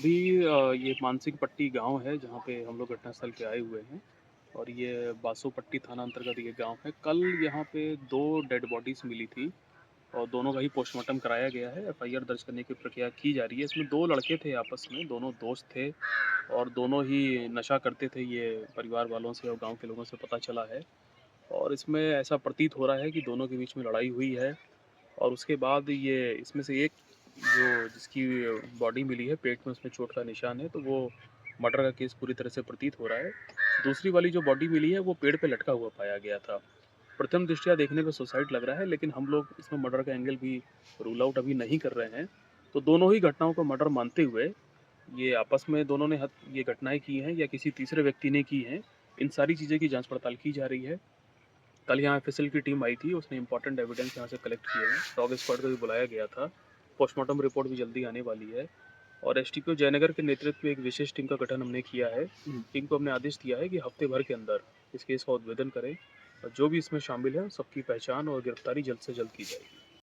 अभी ये मानसिक पट्टी गाँव है जहाँ पे हम लोग घटनास्थल पे आए हुए हैं और ये बासोपट्टी थाना अंतर्गत ये गाँव है। कल यहाँ पे 2 डेड बॉडीज़ मिली थी और दोनों का ही पोस्टमार्टम कराया गया है। एफआईआर दर्ज करने की प्रक्रिया की जा रही है। इसमें 2 लड़के थे आपस में, दोनों दोस्त थे और दोनों ही नशा करते थे, ये परिवार वालों से और गाँव के लोगों से पता चला है। और इसमें ऐसा प्रतीत हो रहा है कि दोनों के बीच में लड़ाई हुई है और उसके बाद ये इसमें से एक जो जिसकी बॉडी मिली है, पेट में उसमें चोट का निशान है, तो वो मर्डर का केस पूरी तरह से प्रतीत हो रहा है। दूसरी वाली जो बॉडी मिली है, वो पेड़ पे लटका हुआ पाया गया था। प्रथम दृष्टया देखने पे सुसाइड लग रहा है, लेकिन हम लोग इसमें मर्डर का एंगल भी रूल आउट अभी नहीं कर रहे हैं। तो दोनों ही घटनाओं को मर्डर मानते हुए, ये आपस में दोनों ने ये घटनाएँ की हैं या किसी तीसरे व्यक्ति ने की हैं, इन सारी चीज़ें की जाँच पड़ताल की जा रही है। कल यहाँ एफएसएल की टीम आई थी, उसने इम्पोर्टेंट एविडेंस यहाँ से कलेक्ट किए हैं। डॉग स्क्वाड को भी बुलाया गया था। पोस्टमार्टम रिपोर्ट भी जल्दी आने वाली है और एसटीपीओ जयनगर के नेतृत्व में एक विशेष टीम का गठन हमने किया है। टीम को हमने आदेश दिया है कि हफ्ते भर के अंदर इस केस का उद्भेदन करें और जो भी इसमें शामिल है, सबकी पहचान और गिरफ्तारी जल्द से जल्द की जाएगी।